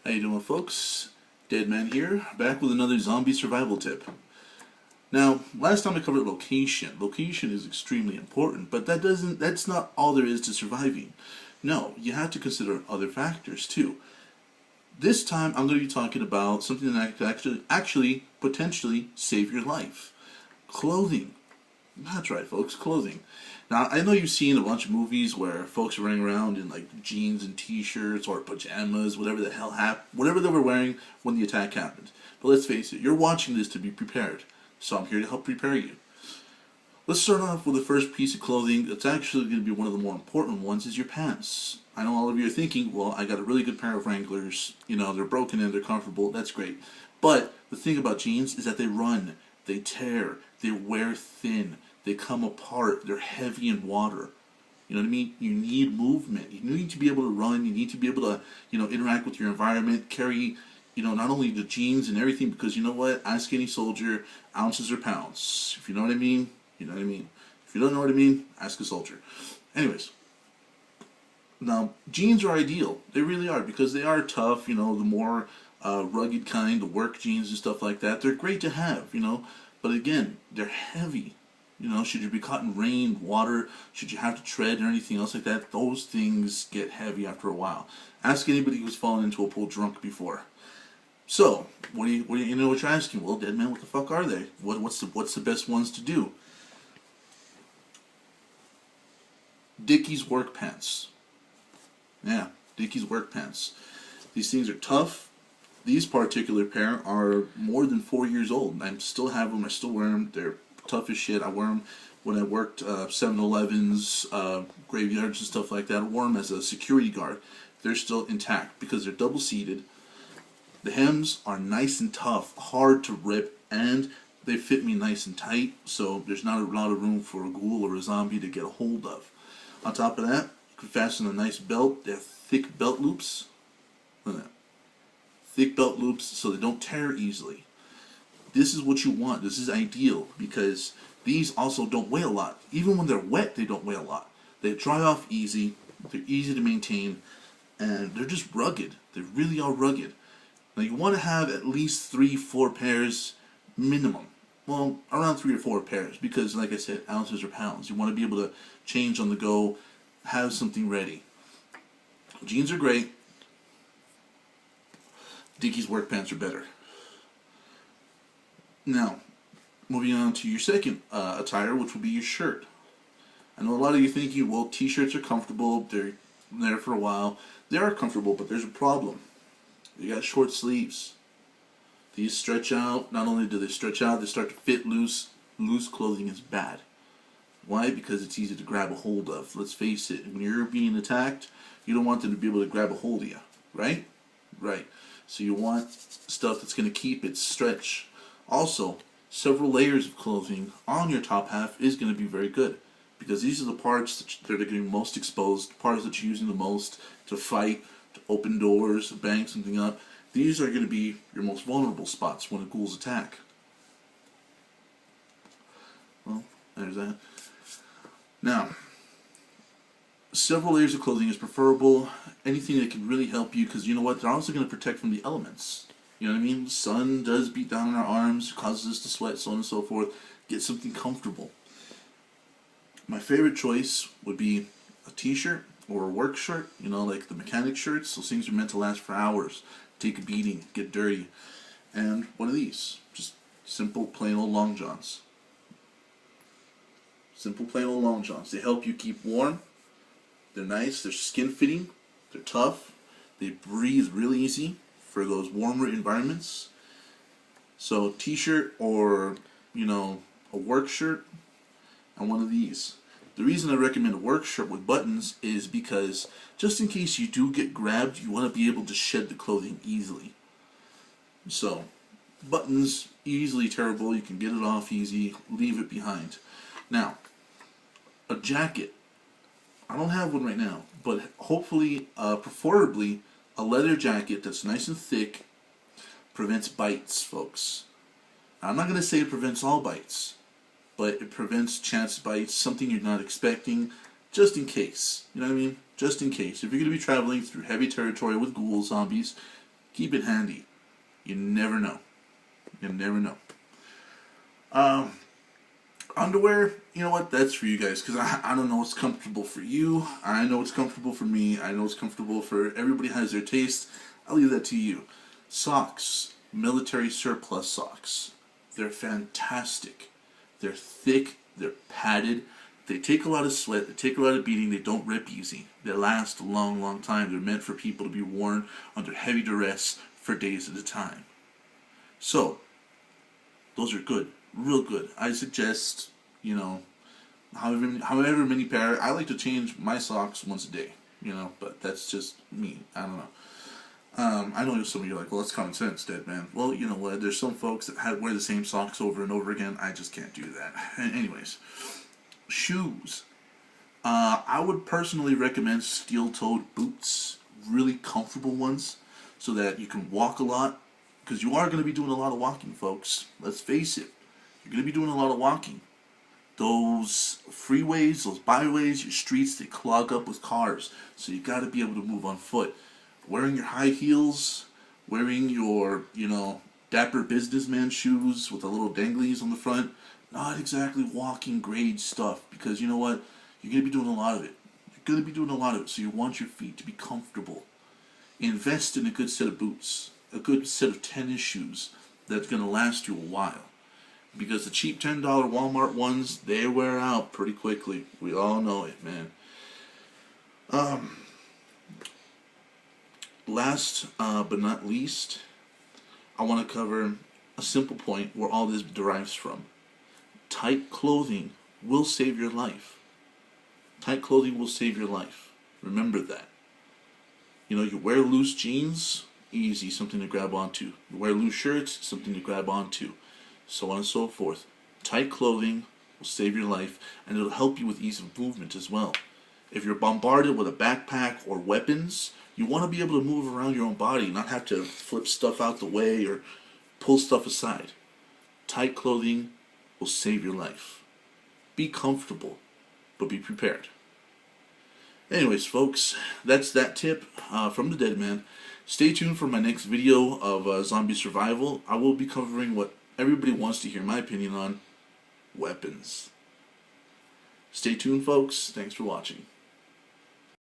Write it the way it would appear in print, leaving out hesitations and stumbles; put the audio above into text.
How you doing, folks? Deadman here, back with another zombie survival tip. Now, last time I covered location. Location is extremely important, but that's not all there is to surviving. No, you have to consider other factors too. This time I'm going to be talking about something that could actually potentially save your life. Clothing. That's right, folks, clothing. Now, I know you've seen a bunch of movies where folks are running around in like jeans and t-shirts or pajamas, whatever they were wearing when the attack happened. But let's face it, you're watching this to be prepared, so I'm here to help prepare you. Let's start off with the first piece of clothing that's actually going to be one of the more important ones is your pants. I know all of you are thinking, well, I got a really good pair of Wranglers, they're broken and they're comfortable, that's great. But the thing about jeans is that they run, they tear, they wear thin, they come apart, they're heavy in water. You know what I mean? You need movement. You need to be able to run, you need to be able to, interact with your environment, carry, not only the jeans and everything, because you know what? Ask any soldier, ounces or pounds. If you know what I mean, you know what I mean. If you don't know what I mean, ask a soldier. Anyways, now jeans are ideal. They really are, because they are tough, the more rugged kind, the work jeans and stuff like that. They're great to have, but again, they're heavy. Should you be caught in rain, water, should you have to tread or anything else like that, those things get heavy after a while. Ask anybody who's fallen into a pool drunk before. So, what do you know what you're asking? Well, Deadman, what the fuck are they? What's the best ones to do? Dickies work pants. Yeah, Dickies work pants. These things are tough. These particular pair are more than 4 years old. I still have them. I still wear them. They're tough as shit. I wear them when I worked 7-Elevens, graveyards and stuff like that. I wore them as a security guard. They're still intact because they're double-seated. The hems are nice and tough, hard to rip, and they fit me nice and tight, so there's not a lot of room for a ghoul or a zombie to get a hold of. On top of that, you can fasten a nice belt. They have thick belt loops. Look at that. Thick belt loops so they don't tear easily. This is what you want. This is ideal because these also don't weigh a lot. Even when they're wet, they don't weigh a lot. They dry off easy. They're easy to maintain, and they're just rugged. They really are rugged. Now you want to have at least 3-4 pairs minimum. Well, around 3 or 4 pairs because, like I said, ounces or pounds. You want to be able to change on the go, have something ready. Jeans are great. Dickies work pants are better. Now, moving on to your second attire, which will be your shirt. I know a lot of you thinking, well, t-shirts are comfortable, they're there for a while. They are comfortable, but there's a problem. You got short sleeves. These stretch out. Not only do they stretch out, they start to fit loose. Loose clothing is bad. Why? Because it's easy to grab a hold of. Let's face it, when you're being attacked, you don't want them to be able to grab a hold of you, right? Right. So you want stuff that's going to keep its stretch. Also, several layers of clothing on your top half is going to be very good because these are the parts that are getting most exposed, parts that you're using the most to fight, to open doors, to bang something up. These are going to be your most vulnerable spots when a ghoul's attack. Well, there's that. Now, several layers of clothing is preferable. Anything that can really help you, because you know what? They're also going to protect from the elements. You know what I mean? The sun does beat down on our arms, causes us to sweat, so on and so forth. Get something comfortable. My favorite choice would be a t-shirt or a work shirt, like the mechanic shirts. Those things are meant to last for hours. Take a beating, get dirty. And one of these. Just simple, plain old long johns. Simple, plain old long johns. They help you keep warm. They're nice. They're skin-fitting. They're tough. They breathe really easy for those warmer environments. So t-shirt or, a work shirt and one of these. The reason I recommend a work shirt with buttons is because just in case you do get grabbed, you want to be able to shed the clothing easily. So, buttons, easily tearable. You can get it off easy, leave it behind. Now, a jacket. I don't have one right now, but hopefully, preferably, a leather jacket that's nice and thick prevents bites, folks. I'm not going to say it prevents all bites, but it prevents chance bites, something you're not expecting, just in case. You know what I mean? Just in case. If you're going to be traveling through heavy territory with ghouls, zombies, Keep it handy. You never know. You never know. Underwear, you know what? That's for you guys, because I don't know what's comfortable for you. I know what's comfortable for me. I know what's comfortable for everybody. Has their taste. I'll leave that to you. Socks, military surplus socks. They're fantastic. They're thick. They're padded. They take a lot of sweat. They take a lot of beating. They don't rip easy. They last a long, long time. They're meant for people to be worn under heavy duress for days at a time. So, those are good. Real good. I suggest, however many pair. I like to change my socks once a day, but that's just me. I don't know. I know some of you are like, well, that's common sense, Deadman. Well, you know what? There's some folks that wear the same socks over and over again. I just can't do that. Anyways, shoes. I would personally recommend steel-toed boots, really comfortable ones, so that you can walk a lot, because you are going to be doing a lot of walking, folks. Let's face it. You're going to be doing a lot of walking. Those freeways, those byways, your streets, they clog up with cars. So you got to be able to move on foot. Wearing your high heels, wearing your, dapper businessman shoes with the little danglies on the front, not exactly walking grade stuff, because you know what? You're going to be doing a lot of it. You're going to be doing a lot of it, so you want your feet to be comfortable. Invest in a good set of boots, a good set of tennis shoes that's going to last you a while. Because the cheap $10 Walmart ones, they wear out pretty quickly. We all know it, man. Last but not least, I want to cover a simple point where all this derives from. Tight clothing will save your life. Tight clothing will save your life. Remember that. You wear loose jeans, easy, something to grab onto. You wear loose shirts, something to grab onto. So on and so forth. Tight clothing will save your life, and it'll help you with ease of movement as well. If you're bombarded with a backpack or weapons, you want to be able to move around your own body, not have to flip stuff out the way or pull stuff aside. Tight clothing will save your life. Be comfortable, but be prepared. Anyways, folks, that's that tip from the Deadman. Stay tuned for my next video of zombie survival. I will be covering what everybody wants to hear my opinion on: weapons. Stay tuned, folks. Thanks for watching.